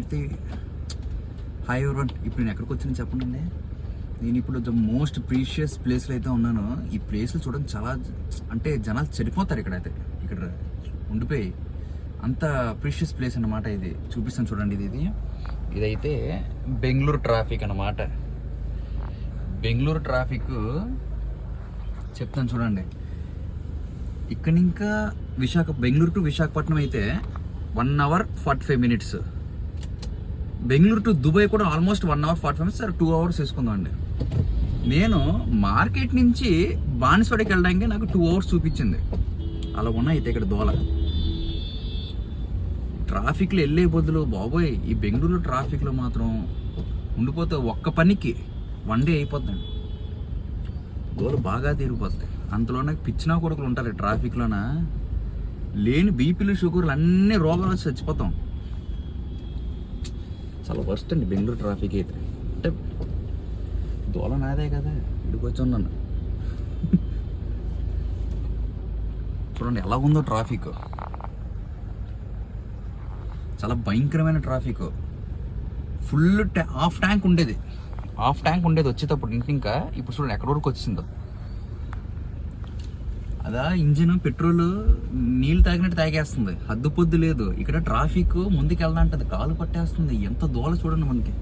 అయితే hi everyone, ఇప్పుడు నేను ఎక్కడికి వచ్చాను చెప్పండి. నేను ఇప్పుడు ద మోస్ట్ ప్రీషియస్ ప్లేస్లో అయితే ఉన్నాను. ఈ ప్లేస్లో చూడడం చాలా అంటే జనాలు చెడిపోతారు ఇక్కడైతే, ఇక్కడ ఉండిపోయి. అంత ప్రీషియస్ ప్లేస్ అన్నమాట ఇది. చూపిస్తాను చూడండి. ఇదైతే బెంగళూరు ట్రాఫిక్ అన్నమాట. బెంగళూరు ట్రాఫిక్ చెప్తాను చూడండి. ఇక్కడ ఇంకా బెంగళూరు టు విశాఖపట్నం అయితే 1 hour 45 minutes. Bengaluru to Dubai కూడా ఆల్మోస్ట్ 1 hour 45 minutes, 2 hours వేసుకుందాం అండి. నేను మార్కెట్ నుంచి బాన్స్వాడకి వెళ్ళడానికి నాకు 2 hours చూపించింది. అలా ఉన్నాయి అయితే ఇక్కడ దోల. ట్రాఫిక్లో వెళ్ళే బదులు బాబోయ్, ఈ బెంగళూరు ట్రాఫిక్లో మాత్రం ఉండిపోతే ఒక్క పనికి 1 day అయిపోతుందండి. దోలు బాగా తీరిపోతాయి. అంతలోనే పిచ్చినా కొడుకులు ఉంటారు ట్రాఫిక్లోన. లేని బీపీలు షుగర్లు అన్ని రోగాలు వచ్చి చచ్చిపోతాం. చాలా వర్స్ట్ అండి బెంగళూరు ట్రాఫిక్ అయితే. అంటే దోల నాదే కదా, ఇక్కడికి వచ్చి ఉన్నాను. చూడండి ఎలా ఉందో ట్రాఫిక్. చాలా భయంకరమైన ట్రాఫిక్. ఫుల్ హాఫ్ ట్యాంక్ ఉండేది వచ్చేటప్పుడు ఇంకా. ఇప్పుడు చూడండి ఎక్కడి వరకు వచ్చిందో. అదా ఇంజిన్ పెట్రోల్ నీళ్ళు తాగినట్టు తాగేస్తుంది. హద్దు పొద్దు లేదు. ఇక్కడ ట్రాఫిక్ ముందుకు వెళ్ళాలంటది, కాలు పట్టేస్తుంది. ఎంత దోల చూడండి మనకి.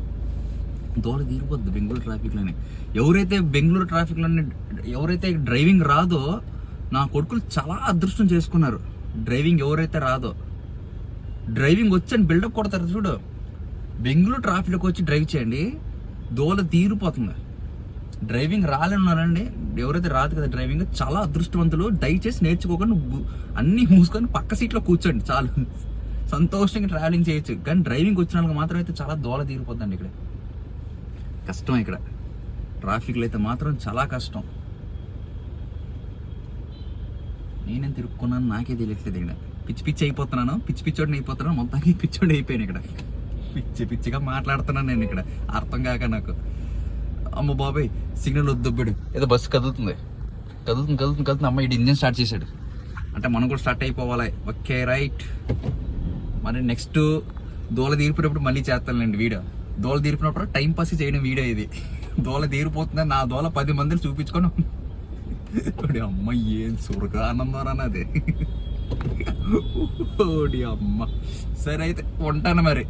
దోల తీరిపోద్ది బెంగళూరు ట్రాఫిక్లోనే. ఎవరైతే డ్రైవింగ్ రాదో నా కొడుకులు చాలా అదృష్టం చేసుకున్నారు. డ్రైవింగ్ ఎవరైతే రాదో, డ్రైవింగ్ వచ్చని బిల్డప్ కొడతారు చూడు. బెంగళూరు ట్రాఫిక్లోకి వచ్చి డ్రైవ్ చేయండి, దోల తీరిపోతుంది. డ్రైవింగ్ రాలేన్నారండి, ఎవరైతే రాదు కదా డ్రైవింగ్, చాలా అదృష్టవంతులు. దయచేసి నేర్చుకోకుండా అన్నీ మూసుకొని పక్క సీట్లో కూర్చోండి చాలు. సంతోషంగా ట్రావెలింగ్ చేయొచ్చు. కానీ డ్రైవింగ్ వచ్చిన వాళ్ళకి మాత్రం అయితే చాలా దోల తీరిపోద్దండి. ఇక్కడ కష్టం. ఇక్కడ ట్రాఫిక్లో అయితే మాత్రం చాలా కష్టం. నేనేం తిరుక్కున్నాను నాకే తెలియట్లేదు. ఇక్కడ పిచ్చి అయిపోతున్నాను, పిచ్చోడిని అయిపోతున్నాను. మొత్తానికి పిచ్చోడి అయిపోయాను ఇక్కడ. పిచ్చిగా మాట్లాడుతున్నాను నేను ఇక్కడ, అర్థం కాక నాకు. అమ్మ బాబాయ్, సిగ్నల్ వద్దొబ్బడు. ఏదో బస్సు కదులుతుంది. అమ్మ ఇటు ఇంజిన్ స్టార్ట్ చేశాడు అంటే మనం కూడా స్టార్ట్ అయిపోవాలి. Okay right. మరి నెక్స్ట్ దోల తీరిపోయినప్పుడు మళ్ళీ చేస్తానులేండి వీడియో. దోల తీరిపోయినప్పుడు టైం పాస్ చేయడం వీడియో ఇది. దోల తీరిపోతుందని నా దోల 10 మందిని చూపించుకొని అమ్మ ఏం సురగా ఆనందం అన్నది. ఓడి అమ్మ. సరే అయితే ఉంటాను మరి.